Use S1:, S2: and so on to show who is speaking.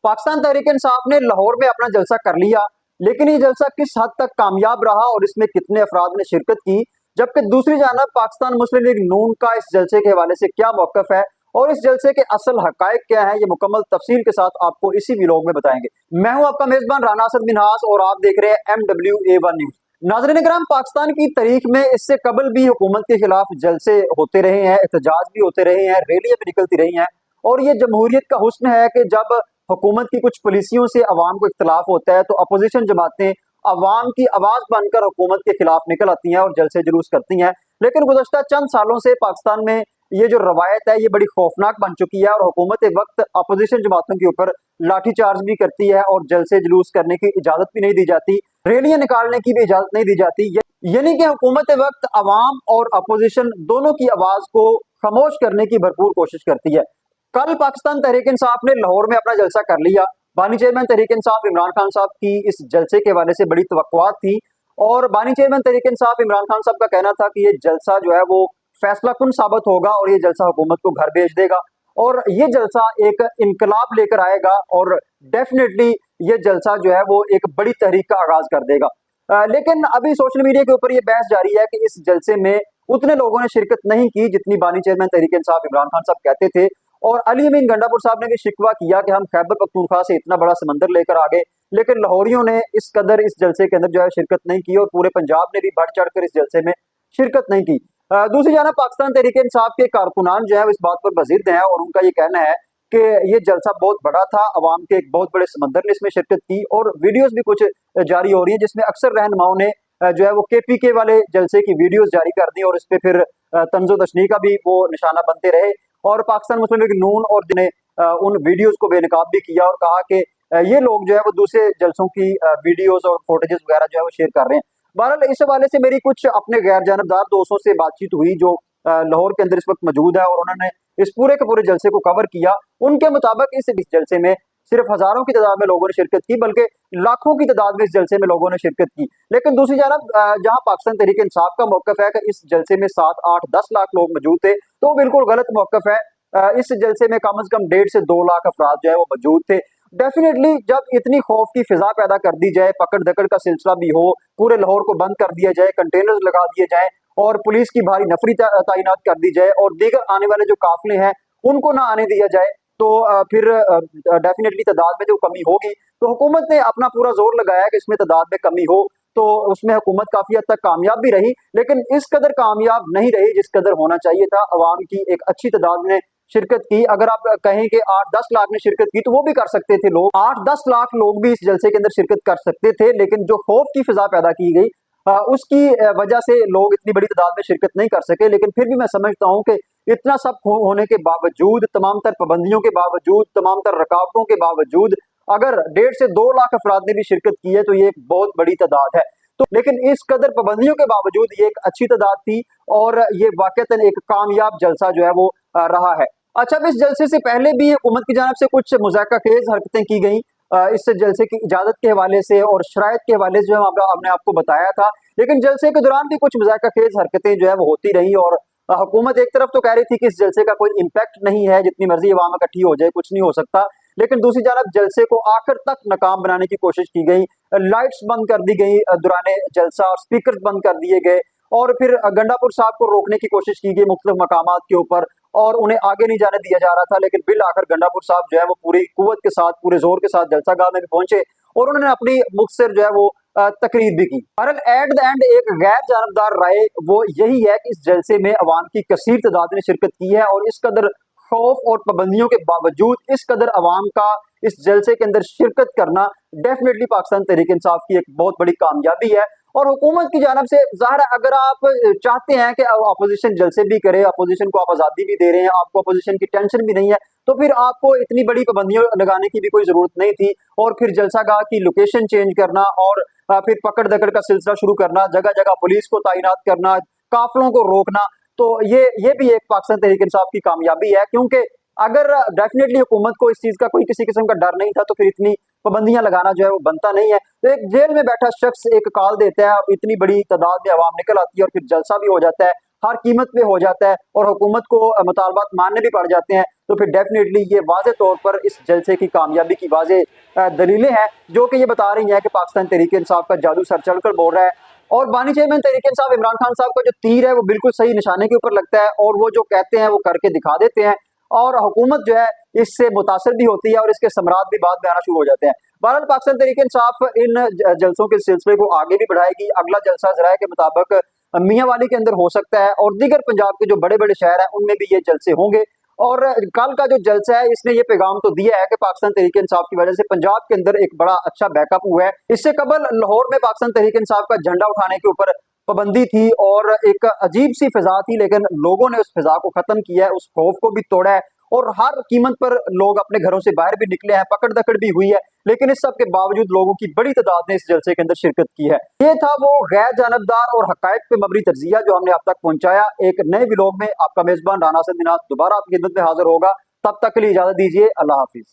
S1: पाकिस्तान तहरीक इंसाफ ने लाहौर में अपना जलसा कर लिया, लेकिन ये जलसा किस हद तक कामयाब रहा और इसमें कितने अफराद ने शिरकत की, जबकि दूसरी जानब पाकिस्तान मुस्लिम लीग नून का इस जलसे के हवाले से क्या मौकफ है और इस जलसे के असल हकायक क्या है, ये मुकम्मल तफसील के साथ आपको इसी व्लॉग में बताएंगे। मैं हूं आपका मेजबान राना असद मिनहास और आप देख रहे हैं MWA1 न्यूज। नाज़रीन इकराम, पाकिस्तान की तारीख में इससे कबल भी हुकूमत के खिलाफ जलसे होते रहे हैं, एहतजाज भी होते रहे हैं, रैलियां भी निकलती रही हैं। और ये जमहूरियत का हुस्न है कि जब हुकूमत की कुछ पॉलिसियों से अवाम को इख्तलाफ होता है तो अपोजिशन जमातें अवाम की आवाज बनकर हुकूमत के खिलाफ निकल आती हैं और जलसे जुलूस करती हैं। लेकिन गुज़श्ता चंद सालों से पाकिस्तान में ये जो रवायत है ये बड़ी खौफनाक बन चुकी है और हुकूमत एक वक्त अपोजिशन जमातों के ऊपर लाठीचार्ज भी करती है और जलसे जुलूस करने की इजाजत भी नहीं दी जाती, रैलियां निकालने की भी इजाजत नहीं दी जाती। यानी कि हुकूमत वक्त अवाम और अपोजिशन दोनों की आवाज को खामोश करने की भरपूर कोशिश करती है। कल पाकिस्तान तहरीक इंसाफ ने लाहौर में अपना जलसा कर लिया। बानी चेयरमैन तहरीक इंसाफ इमरान खान साहब की इस जलसे के हवाले से बड़ी तवक्कुआत थी और बानी चेयरमैन तहरीक इंसाफ इमरान खान साहब का कहना था कि ये जलसा जो है वो फैसला कुन साबित होगा और ये जलसा हुकूमत को घर भेज देगा और ये जलसा एक इनकलाब लेकर आएगा और डेफिनेटली ये जलसा जो है वो एक बड़ी तहरीक का आगाज कर देगा। लेकिन अभी सोशल मीडिया के ऊपर ये बहस जारी है कि इस जलसे में उतने लोगों ने शिरकत नहीं की जितनी बानी चेयरमैन तहरीक इंसाफ इमरान खान साहब कहते थे। और अली अमीन गंडापुर साहब ने भी शिकवा किया कि हम खैबर पख्तूनख्वा से इतना बड़ा समंदर लेकर आ गए, लेकिन लाहौरियों ने इस कदर इस जलसे के अंदर जो है शिरकत नहीं की और पूरे पंजाब ने भी बढ़ चढ़ कर इस जलसे में शिरकत नहीं की। दूसरी जानब पाकिस्तान तहरीक इंसाफ के कारकुनान जो है इस बात पर बजिद हैं और उनका ये कहना है कि ये जलसा बहुत बड़ा था, अवाम के एक बहुत बड़े समंदर ने इसमें शिरकत की और वीडियोस भी कुछ जारी हो रही है जिसमें अक्सर रहनुमाओं ने जो है वो KPK वाले जलसे की वीडियोस जारी कर दी और इस पे फिर तंजो तशनी का भी वो निशाना बनते रहे और पाकिस्तान मुस्लिम लीग नून और जिन्हें उन वीडियोस को बेनकाब भी किया और कहा कि ये लोग जो है वो दूसरे जलसों की वीडियोस और फुटेजेस वगैरह जो है वो शेयर कर रहे हैं। बहरहाल इस हवाले से मेरी कुछ अपने गैर जानबदार दोस्तों से बातचीत हुई जो लाहौर के अंदर इस वक्त मौजूद है और उन्होंने इस पूरे के पूरे जलसे को कवर किया। उनके मुताबिक इस जलसे में सिर्फ हजारों की तादाद में लोगों ने शिरकत की, बल्कि लाखों की तादाद में इस जलसे में लोगों ने शिरकत की। लेकिन दूसरी जानब जहां पाकिस्तान तहरीक इंसाफ का मौकफ है कि इस जलसे में 7, 8, 10 लाख लोग मौजूद थे, तो बिल्कुल गलत मौकफ है। इस जलसे में कम से कम 1.5 से 2 लाख अफराद जो है वो मौजूद थे। डेफिनेटली जब इतनी खौफ की फिजा पैदा कर दी जाए, पकड़ दकड़ का सिलसिला भी हो, पूरे लाहौर को बंद कर दिया जाए, कंटेनर्स लगा दिए जाए और पुलिस की भारी नफरी तैनात कर दी जाए और दीगर आने वाले जो काफिले हैं उनको ना आने दिया जाए, तो फिर डेफिनेटली तादाद में जो कमी होगी। तो हुकूमत ने अपना पूरा जोर लगाया कि इसमें तादाद में कमी हो, तो उसमें हुकूमत काफी हद तक कामयाब भी रही, लेकिन इस कदर कामयाब नहीं रही जिस कदर होना चाहिए था। अवाम की एक अच्छी तादाद ने शिरकत की। अगर आप कहें कि 8-10 लाख ने शिरकत की तो वो भी कर सकते थे, लोग 8-10 लाख लोग भी इस जलसे के अंदर शिरकत कर सकते थे, लेकिन जो खौफ की फिजा पैदा की गई उसकी वजह से लोग इतनी बड़ी तादाद में शिरकत नहीं कर सके। लेकिन फिर भी मैं समझता हूं कि इतना सब होने के बावजूद, तमाम तर पाबंदियों के बावजूद, तमाम तर रुकावटों के बावजूद अगर 1.5 से 2 लाख अफराद ने भी शिरकत की है तो ये एक बहुत बड़ी तादाद है। तो लेकिन इस कदर पाबंदियों के बावजूद ये एक अच्छी तादाद थी और ये वाकईतन एक कामयाब जलसा जो है वो रहा है। अच्छा, अब इस जलसे से पहले भी हुकूमत की जानब से कुछ मुज़ाकरा खेज हरकतें की गई इस जलसे की इजाजत के हवाले से और शराइत के हवाले से जो हमने आपको बताया था। लेकिन जलसे के दौरान भी कुछ मुज़ाकरा खेज हरकतें जो है वो होती रही और हुकूमत एक तरफ तो कह रही थी कि इस जलसे का कोई इम्पैक्ट नहीं है, जितनी मर्जी अवाम इकट्ठी हो जाए कुछ नहीं हो सकता, लेकिन दूसरी जानब जलसे को आखिर तक नाकाम बनाने की कोशिश की गई। लाइट्स बंद कर दी गई दौरान जलसा और स्पीकर बंद कर दिए गए और फिर गंडापुर साहब को रोकने की कोशिश की गई मुख्तलिफ मकामात के ऊपर और उन्हें आगे नहीं जाने दिया जा रहा था। लेकिन बिल आखिर गंडापुर साहब जो है वो पूरी कुव्वत के साथ, पूरे जोर के साथ जलसागाह में भी पहुंचे और उन्होंने अपनी मुख्तसर जो है वो तकरीर भी की। बहरहाल एट द एंड एक गैर जानबदार राय वो यही है कि इस जलसे में अवाम की कसीर तादाद ने शिरकत की है और इस कदर खौफ और पाबंदियों के बावजूद इस कदर अवाम का इस जलसे के अंदर शिरकत करना डेफिनेटली पाकिस्तान तहरीक इंसाफ की एक बहुत बड़ी कामयाबी है। और हुकूमत की जानब से ज़ाहिर है, अगर आप चाहते हैं कि अपोजिशन जलसे भी करे, अपोजिशन को आप आज़ादी भी दे रहे हैं, आपको अपोजिशन की टेंशन भी नहीं है, तो फिर आपको इतनी बड़ी पाबंदियां लगाने की भी कोई जरूरत नहीं थी और फिर जलसागाह की लोकेशन चेंज करना और फिर पकड़ दकड़ का सिलसिला शुरू करना, जगह जगह पुलिस को तैनात करना, काफिलों को रोकना, तो ये भी एक पाकिस्तान तहरीक इंसाफ की कामयाबी है। क्योंकि अगर डेफिनेटली हुकूमत को इस चीज का कोई किसी किस्म का डर नहीं था तो फिर इतनी पाबंदियां लगाना जो है वो बनता नहीं है। तो एक जेल में बैठा शख्स एक कॉल देता है, इतनी बड़ी तादाद में अवाम निकल आती है और फिर जलसा भी हो जाता है हर कीमत पे हो जाता है और हुकूमत को मुतालबात मानने भी पड़ जाते हैं, तो फिर डेफिनेटली ये वाज़ेह तौर पर इस जलसे की कामयाबी की वाज़ेह दलीलें हैं, जो कि ये बता रही हैं कि पाकिस्तान तहरीक-ए-इंसाफ का जादू सर चढ़कर बोल रहा है। और बानी चेयरमैन तहरीक-ए-इंसाफ इमरान खान साहब का जो तीर है वो बिल्कुल सही निशाने के ऊपर लगता है और वो जो कहते हैं वो करके दिखा देते हैं और हुकूमत जो है इससे मुतासर भी होती है और इसके समरात भी बाद में आना शुरू हो जाते हैं। बहरहाल पाकिस्तान तहरीक-ए-इंसाफ इन जलसों के सिलसिले को आगे भी बढ़ाएगी। अगला जलसा ज़राए के मुताबिक मियांवाली के अंदर हो सकता है और दीगर पंजाब के जो बड़े-बड़े शहर हैं उनमें भी ये जलसे होंगे। और कल का जो जलसा है इसने ये पैगाम तो दिया है कि पाकिस्तान तहरीक-ए-इंसाफ की वजह से पंजाब के अंदर एक बड़ा अच्छा बैकअप हुआ है। इससे कबल लाहौर में पाकिस्तान तहरीक-ए-इंसाफ का झंडा उठाने के ऊपर पाबंदी थी और एक अजीब सी फिजा थी, लेकिन लोगों ने उस फिजा को खत्म किया है, उस खौफ को भी तोड़ा है और हर कीमत पर लोग अपने घरों से बाहर भी निकले हैं, पकड़ दकड़ भी हुई है, लेकिन इस सब के बावजूद लोगों की बड़ी तादाद ने इस जलसे के अंदर शिरकत की है। ये था वो गैर जानबदार और हकायक पे मबनी तजिया जो हमने अब तक पहुंचाया। एक नए व्लॉग में आपका मेजबान राना सदीनाथ दोबारा आपकी खिदमत में हाजिर होगा। तब तक के लिए इजाजत दीजिए। अल्लाह हाफिज।